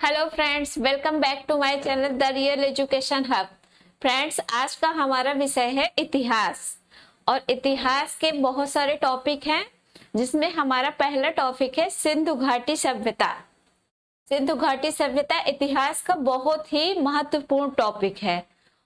Hello friends, welcome back to my channel the real education hub. Friends, आज का हमारा विषय है इतिहास। और इतिहास के बहुत सारे टॉपिक हैं, जिसमें हमारा पहला टॉपिक है सिंधु घाटी सभ्यता। सिंधु घाटी सभ्यता इतिहास का बहुत ही महत्वपूर्ण टॉपिक है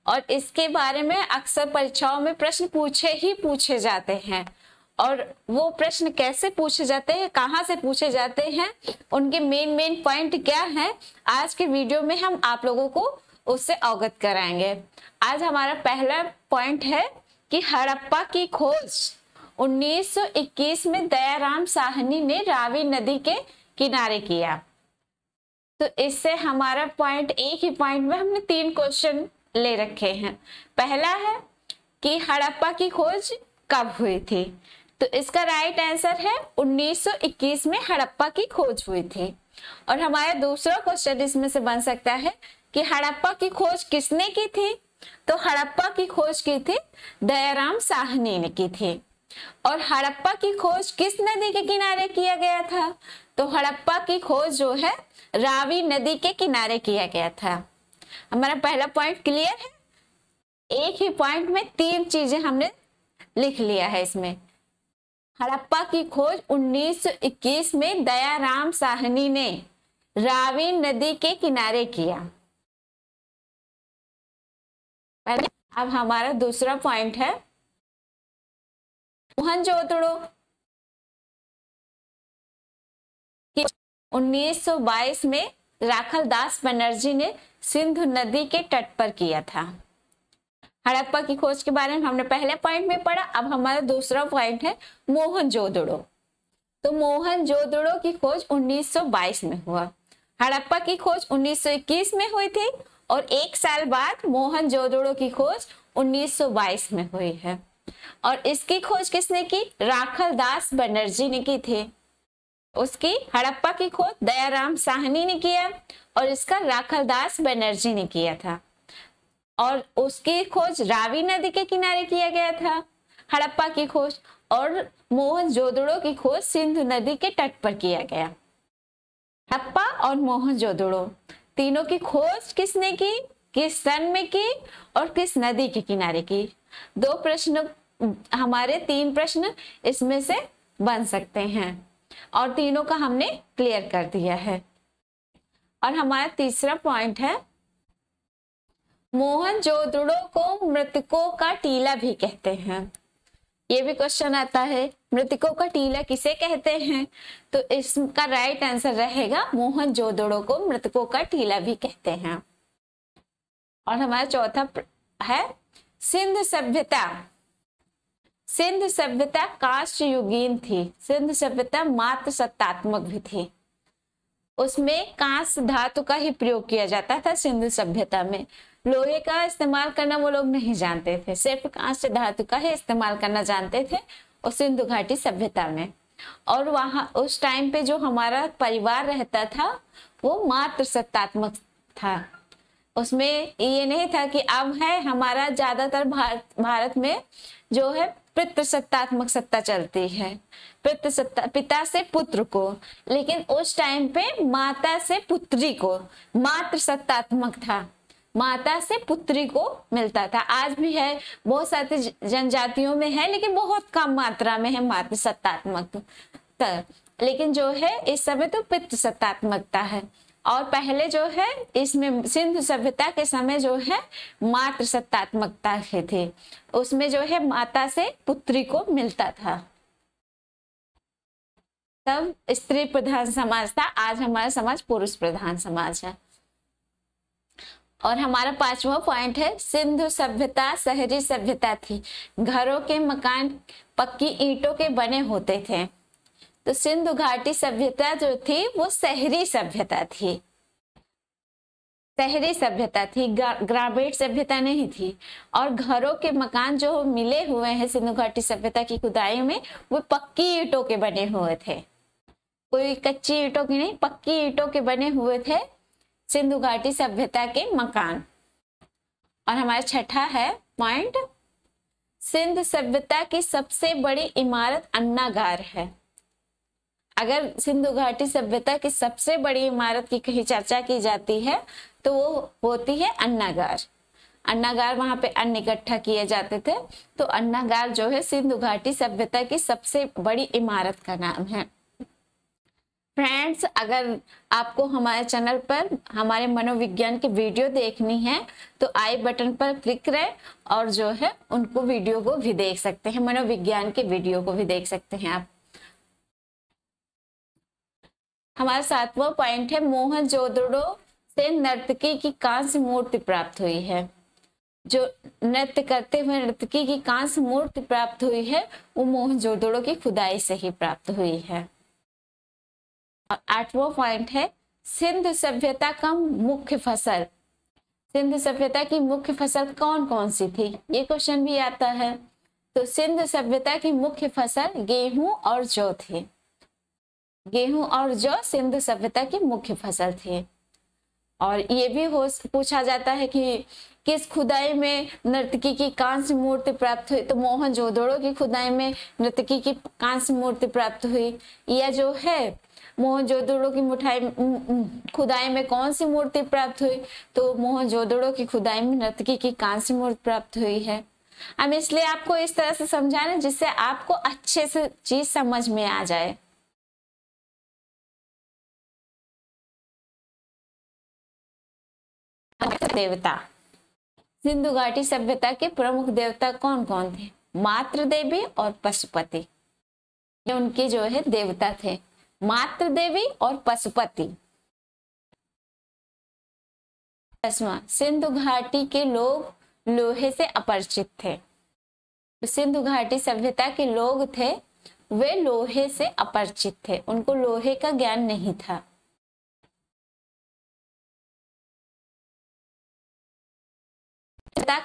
और इसके बारे में अक्सर परीक्षाओं में प्रश्न पूछे जाते हैं। और वो प्रश्न कैसे पूछे जाते हैं, कहाँ से पूछे जाते हैं, उनके मेन पॉइंट क्या है, आज के वीडियो में हम आप लोगों को उससे अवगत कराएंगे। आज हमारा पहला पॉइंट है कि हड़प्पा की खोज 1921 में दयाराम साहनी ने रावी नदी के किनारे किया। तो इससे हमारा पॉइंट, एक ही पॉइंट में हमने 3 क्वेश्चन ले रखे हैं। पहला है कि हड़प्पा की खोज कब हुई थी, तो इसका राइट आंसर है 1921 में हड़प्पा की खोज हुई थी। और हमारा दूसरा क्वेश्चन इसमें से बन सकता है कि हड़प्पा की खोज किसने की थी, तो हड़प्पा की खोज की थी दयाराम साहनी ने की थी। और हड़प्पा की खोज किस नदी के किनारे किया गया था, तो हड़प्पा की खोज जो है रावी नदी के किनारे किया गया था। हमारा पहला पॉइंट क्लियर है। एक ही पॉइंट में 3 चीजें हमने लिख लिया है इसमें। हड़प्पा की खोज 1921 में दयाराम साहनी ने रावी नदी के किनारे किया। अब हमारा दूसरा पॉइंट है मोहनजोदड़ो 1922 में राखल दास बनर्जी ने सिंधु नदी के तट पर किया था। हड़प्पा की खोज के बारे में हमने पहले पॉइंट में पढ़ा। अब हमारा दूसरा पॉइंट है मोहनजोदड़ो। तो मोहनजोदड़ो की खोज 1922 में हुआ। हड़प्पा की खोज 1921 में हुई थी और 1 साल बाद मोहनजोदड़ो की खोज 1922 में हुई है। और इसकी खोज किसने की, राखल दास बनर्जी ने की थी। उसकी हड़प्पा की खोज दयाराम साहनी ने किया और इसका राखल दास बनर्जी ने किया था। और उसकी खोज रावी नदी के किनारे किया गया था, हड़प्पा की खोज। और मोहनजोदड़ो की खोज सिंधु नदी के तट पर किया गया। हड़प्पा और मोहनजोदड़ो तीनों की खोज किसने की, किस सन में की और किस नदी के किनारे की। 2 प्रश्न, हमारे 3 प्रश्न इसमें से बन सकते हैं और तीनों का हमने क्लियर कर दिया है। और हमारा तीसरा पॉइंट है मोहनजोदड़ो को मृतकों का टीला भी कहते हैं। ये भी क्वेश्चन आता है, मृतकों का टीला किसे कहते हैं, तो इसका राइट आंसर रहेगा मोहनजोदड़ो को मृतकों का टीला भी कहते हैं। और हमारा चौथा है सिंधु सभ्यता। सिंधु सभ्यता काष्ठ युगीन थी। सिंधु सभ्यता मात्र सत्तात्मक भी थी। उसमें कांस्य धातु का ही प्रयोग किया जाता था। सिंधु सभ्यता में लोहे का इस्तेमाल करना वो लोग नहीं जानते थे, सिर्फ कांस्य धातु का ही इस्तेमाल करना जानते थे और सिंधु घाटी सभ्यता में। और वहां उस टाइम पे जो हमारा परिवार रहता था वो मात्र सत्तात्मक था। उसमें ये नहीं था कि अब है हमारा ज्यादातर भारत में जो है पितृसत्तात्मक सत्ता चलती है, पितृसत्ता, पिता से पुत्र को। लेकिन उस टाइम पे माता से पुत्री को मात्र सत्तात्मक था, माता से पुत्री को मिलता था। आज भी है, बहुत सारी जनजातियों में है, लेकिन बहुत कम मात्रा में है मात्र सत्तात्मक। लेकिन जो है इस समय तो पितृसत्तात्मकता है। और पहले जो है इसमें सिंधु सभ्यता के समय जो है मात्र सत्तात्मकता थे, उसमें जो है माता से पुत्री को मिलता था। तब स्त्री प्रधान समाज था, आज हमारा समाज पुरुष प्रधान समाज है। और हमारा 5वां पॉइंट है सिंधु सभ्यता शहरी सभ्यता थी। घरों के मकान पक्की ईंटों के बने होते थे। तो सिंधु घाटी सभ्यता जो थी वो शहरी सभ्यता थी, शहरी सभ्यता थी, ग्रामीण सभ्यता नहीं थी। और घरों के मकान जो मिले हुए हैं सिंधु घाटी सभ्यता की खुदाई में वो पक्की ईंटों के बने हुए थे, कोई कच्ची ईंटों की नहीं, पक्की ईंटों के बने हुए थे सिंधु घाटी सभ्यता के मकान। और हमारा 6ठा है पॉइंट, सिंधु सभ्यता की सबसे बड़ी इमारत अन्नागार है। अगर सिंधु घाटी सभ्यता की सबसे बड़ी इमारत की कहीं चर्चा की जाती है तो वो होती है अन्नागार। अन्नागार, वहां पे अन्न इकट्ठा किए जाते थे, तो अन्नागार जो है सिंधु घाटी सभ्यता की सबसे बड़ी इमारत का नाम है। फ्रेंड्स, अगर आपको हमारे चैनल पर हमारे मनोविज्ञान की वीडियो देखनी है तो आई बटन पर क्लिक करें और जो है उनको वीडियो को भी देख सकते हैं, मनोविज्ञान के वीडियो को भी देख सकते हैं आप। हमारा 7वां पॉइंट है मोहनजोदड़ो से नर्तकी की कांस्य मूर्ति प्राप्त हुई है। जो नृत्य करते हुए नर्तकी की कांस्य मूर्ति प्राप्त हुई है वो मोहनजोदड़ो की खुदाई से ही प्राप्त हुई है। और 8वां पॉइंट है सिंधु सभ्यता का मुख्य फसल। सिंधु सभ्यता की मुख्य फसल कौन कौन सी थी, ये क्वेश्चन भी आता है। तो सिंधु सभ्यता की मुख्य फसल गेहूं और जौ थी। गेहूं और जौ सिंधु सभ्यता की मुख्य फसल थी। और ये भी पूछा जाता है कि किस खुदाई में नर्तकी की कांस्य मूर्ति प्राप्त हुई, तो मोहनजोदड़ो की खुदाई में नर्तकी की कांस्य मूर्ति प्राप्त हुई। या जो है मोहनजोदड़ो की खुदाई में कौन सी मूर्ति प्राप्त हुई, तो मोहनजोदड़ो की खुदाई में नर्तकी की कांस्य मूर्ति प्राप्त हुई है। हम इसलिए आपको इस तरह से समझाना जिससे आपको अच्छे से चीज समझ में आ जाए। देवता, सिंधु घाटी सभ्यता के प्रमुख देवता कौन कौन थे? मातृ देवी और पशुपति, ये उनके जो है देवता थे, मातृ देवी और पशुपति। 10वां, सिंधु घाटी के लोग लोहे से अपरिचित थे। तो सिंधु घाटी सभ्यता के लोग थे वे लोहे से अपरिचित थे, उनको लोहे का ज्ञान नहीं था।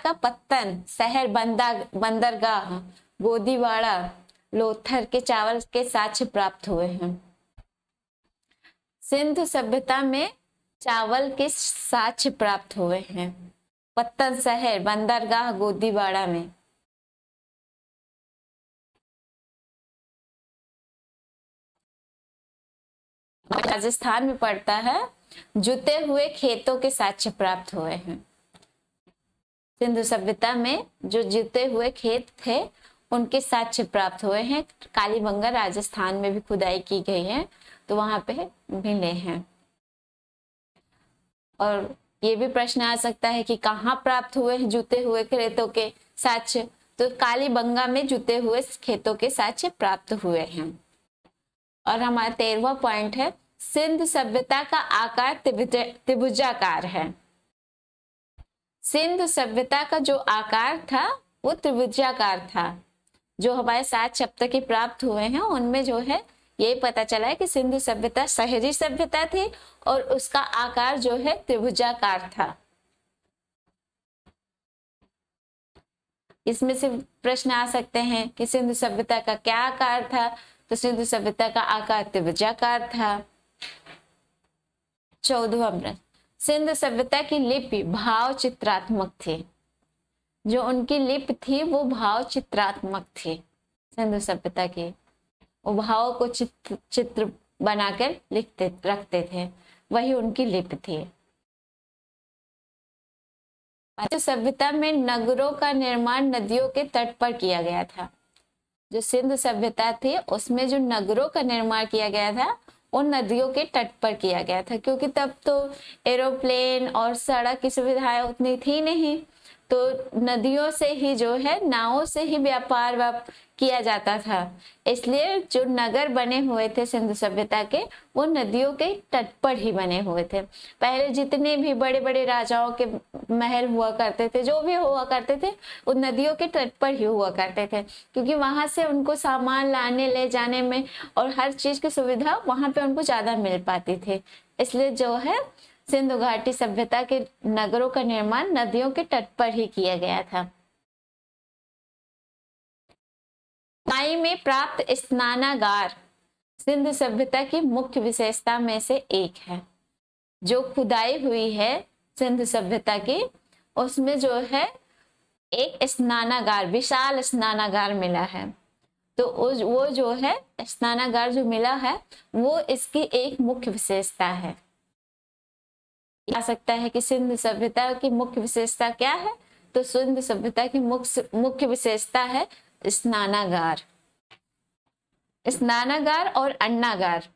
का पत्तन शहर बंदरगाह गोदीवाड़ा लोथर के चावल के साक्ष्य प्राप्त हुए हैं। सिंधु सभ्यता में चावल के साक्ष्य प्राप्त हुए हैं पत्तन शहर बंदरगाह गोदीवाड़ा में। राजस्थान में पड़ता है, जुते हुए खेतों के साक्ष्य प्राप्त हुए हैं। सिंधु सभ्यता में जो जुते हुए खेत थे उनके साक्ष्य प्राप्त हुए हैं। कालीबंगा राजस्थान में भी खुदाई की गई है तो वहां पे मिले हैं। और ये भी प्रश्न आ सकता है कि कहाँ प्राप्त हुए हैं जुते हुए खेतों के साक्ष्य, तो कालीबंगा में जुते हुए खेतों के साक्ष्य प्राप्त हुए हैं। और हमारा 13वां पॉइंट है सिंधु सभ्यता का आकार त्रिभुजाकार है। सिंधु सभ्यता का जो आकार था वो त्रिभुजाकार था। जो हमारे 7 सप्तकी प्राप्त हुए हैं उनमें जो है ये पता चला है कि सिंधु सभ्यता शहरी सभ्यता थी और उसका आकार जो है त्रिभुजाकार था। इसमें से प्रश्न आ सकते हैं कि सिंधु सभ्यता का क्या आकार था, तो सिंधु सभ्यता का आकार त्रिभुजाकार था। 14वां प्रश्न, सिंधु सभ्यता की लिपि भाव चित्रात्मक थी। जो उनकी लिपि थी वो भाव चित्रात्मक थी। सिंधु सभ्यता की वो भाव को चित्र बनाकर रखते थे, वही उनकी लिपि थी। सिंधु सभ्यता में नगरों का निर्माण नदियों के तट पर किया गया था। जो सिंधु सभ्यता थी उसमें जो नगरों का निर्माण किया गया था उन नदियों के तट पर किया गया था, क्योंकि तब तो एरोप्लेन और सड़क की सुविधाएं उतनी थी नहीं, तो नदियों से ही जो है नावों से ही व्यापार किया जाता था। इसलिए जो नगर बने हुए थे सिंधु सभ्यता के वो नदियों के तट पर ही बने हुए थे। पहले जितने भी बड़े बड़े राजाओं के महल हुआ करते थे, जो भी हुआ करते थे वो नदियों के तट पर ही हुआ करते थे, क्योंकि वहां से उनको सामान लाने ले जाने में और हर चीज की सुविधा वहां पे उनको ज्यादा मिल पाती थी। इसलिए जो है सिंधु घाटी सभ्यता के नगरों का निर्माण नदियों के तट पर ही किया गया था। खुदाई में प्राप्त स्नानागार सिंधु सभ्यता की मुख्य विशेषता में से एक है। जो खुदाई हुई है सिंधु सभ्यता की उसमें जो है एक स्नानागार, विशाल स्नानागार मिला है। तो वो जो है स्नानागार जो मिला है वो इसकी एक मुख्य विशेषता है। आ सकता है कि सिंधु सभ्यता की मुख्य विशेषता क्या है, तो सिंधु सभ्यता की मुख्य विशेषता है स्नानागार। स्नानागार और अन्नागार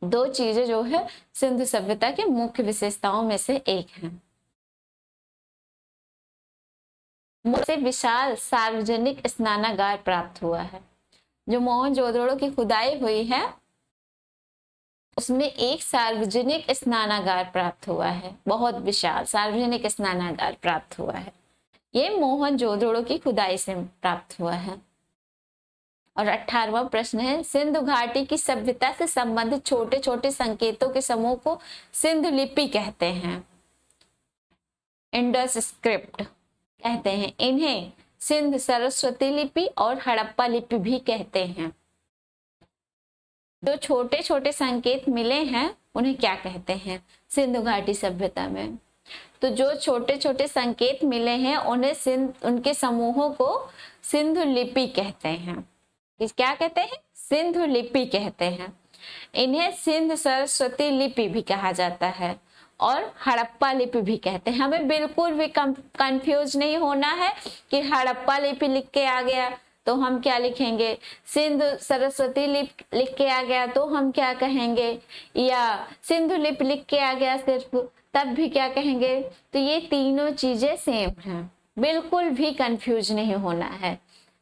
दो चीजें जो है सिंधु सभ्यता की मुख्य विशेषताओं में से एक है। से विशाल सार्वजनिक स्नानागार प्राप्त हुआ है। जो मोहनजोदड़ो की खुदाई हुई है उसमें एक सार्वजनिक स्नानागार प्राप्त हुआ है, बहुत विशाल सार्वजनिक स्नानागार प्राप्त हुआ है। ये मोहनजोदड़ो की खुदाई से प्राप्त हुआ है। और 18वां प्रश्न है, सिंधु घाटी की सभ्यता से संबंधित छोटे छोटे संकेतों के समूह को सिंधु लिपि कहते हैं, इंडस स्क्रिप्ट कहते हैं। इन्हें सिंध सरस्वती लिपि और हड़प्पा लिपि भी कहते हैं। जो छोटे छोटे संकेत मिले हैं उन्हें क्या कहते हैं सिंधु घाटी सभ्यता में? तो जो छोटे छोटे संकेत मिले हैं उन्हें उनके समूहों को सिंधु लिपि कहते हैं। क्या कहते हैं? सिंधु लिपि कहते हैं। इन्हें सिंध सरस्वती लिपि भी कहा जाता है और हड़प्पा लिपि भी कहते हैं। हमें बिल्कुल भी कंफ्यूज नहीं होना है कि हड़प्पा लिपि लिख के आ गया तो हम क्या लिखेंगे, सिंधु सरस्वती लिख के आ गया तो हम क्या कहेंगे, या सिंधु लिपि लिख के आ गया सिर्फ तब भी क्या कहेंगे। तो ये तीनों चीजें सेम हैं, बिल्कुल भी कंफ्यूज नहीं होना है।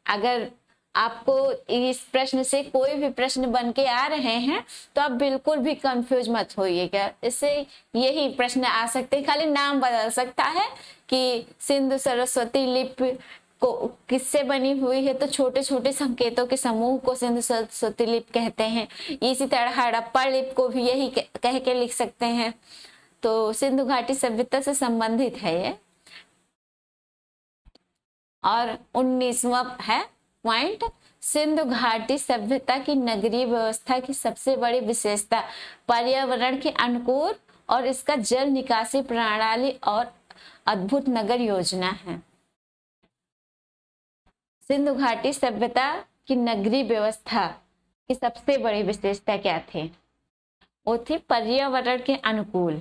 अगर आपको इस प्रश्न से कोई भी प्रश्न बन के आ रहे हैं तो आप बिल्कुल भी कंफ्यूज मत होइएगा। इससे यही प्रश्न आ सकते हैं, खाली नाम बदल सकता है कि सिंधु सरस्वती लिपि को किससे बनी हुई है, तो छोटे छोटे संकेतों के समूह को सिंधु सरस्वती लिपि कहते हैं। इसी तरह हड़प्पा लिपि को भी यही कह के लिख सकते हैं। तो सिंधु घाटी सभ्यता से संबंधित है ये। और 19वां है पॉइंट, सिंधु घाटी सभ्यता की नगरीय व्यवस्था की सबसे बड़ी विशेषता पर्यावरण के अनुकूल और इसका जल निकासी प्रणाली और अद्भुत नगर योजना है। सिंधु घाटी सभ्यता की नगरीय व्यवस्था की सबसे बड़ी विशेषता क्या थी? वो थी पर्यावरण के अनुकूल।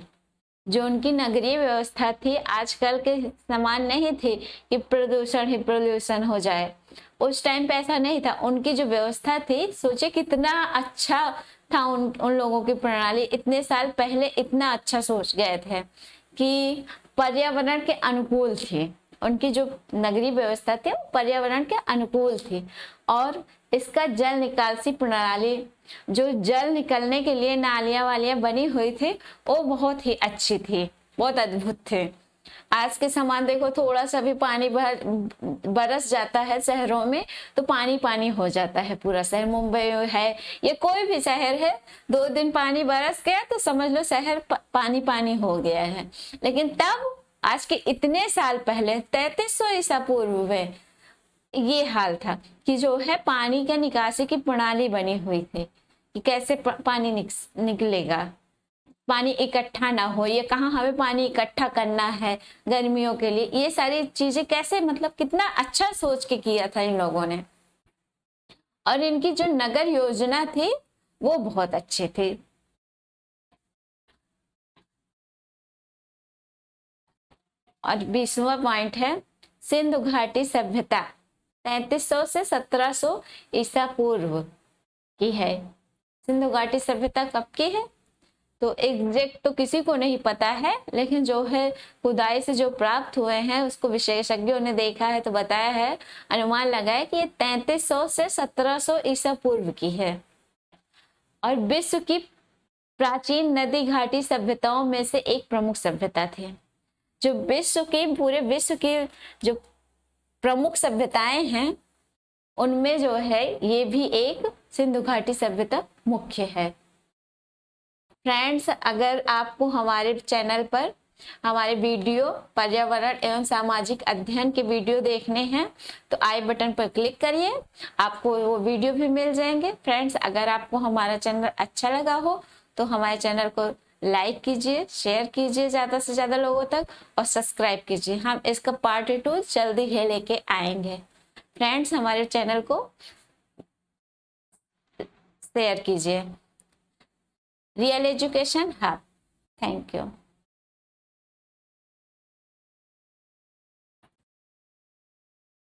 जो उनकी नगरीय व्यवस्था थी आजकल के समान नहीं थी कि प्रदूषण ही प्रदूषण हो जाए। उस टाइम पे ऐसा नहीं था। उनकी जो व्यवस्था थी, सोचे कितना अच्छा था उन लोगों की प्रणाली। इतने साल पहले इतना अच्छा सोच गए थे कि पर्यावरण के अनुकूल थी। उनकी जो नगरीय व्यवस्था थी वो पर्यावरण के अनुकूल थी। और इसका जल निकासी प्रणाली, जो जल निकलने के लिए नालियां वालियां बनी हुई थी, वो बहुत ही अच्छी थी, बहुत अद्भुत थे। आज के समान देखो, थोड़ा सा भी पानी बरस जाता है शहरों में तो पानी पानी हो जाता है पूरा शहर। मुंबई है या कोई भी शहर है, 2 दिन पानी बरस गया तो समझ लो शहर पानी पानी हो गया है। लेकिन तब आज के इतने साल पहले 3300 ईसा पूर्व में ये हाल था कि जो है पानी का निकासी की प्रणाली बनी हुई थी कि कैसे पानी निकलेगा, पानी इकट्ठा ना हो, या कहाँ हमें पानी इकट्ठा करना है गर्मियों के लिए। ये सारी चीजें कैसे, मतलब कितना अच्छा सोच के किया था इन लोगों ने। और इनकी जो नगर योजना थी वो बहुत अच्छी थी। और 20वां पॉइंट है, सिंधु घाटी सभ्यता 3300 से 1700 ईसा पूर्व की है। सिंधु घाटी सभ्यता कब की है तो एग्जैक्ट तो किसी को नहीं पता है, लेकिन जो है खुदाई से जो प्राप्त हुए हैं उसको विशेषज्ञों ने देखा है तो बताया है, अनुमान लगाया कि ये 3300 से 1700 ईसा पूर्व की है। और विश्व की प्राचीन नदी घाटी सभ्यताओं में से एक प्रमुख सभ्यता थी। जो विश्व की, पूरे विश्व की जो प्रमुख सभ्यताएं हैं उनमें जो है ये भी एक सिंधु घाटी सभ्यता मुख्य है। फ्रेंड्स, अगर आपको हमारे चैनल पर हमारे वीडियो पर्यावरण एवं सामाजिक अध्ययन के वीडियो देखने हैं तो आई बटन पर क्लिक करिए, आपको वो वीडियो भी मिल जाएंगे। फ्रेंड्स, अगर आपको हमारा चैनल अच्छा लगा हो तो हमारे चैनल को लाइक कीजिए, शेयर कीजिए ज़्यादा से ज़्यादा लोगों तक और सब्सक्राइब कीजिए। हम इसका पार्ट 2 जल्दी ही लेके आएंगे। फ्रेंड्स, हमारे चैनल को शेयर कीजिए। Real education hub. Thank you.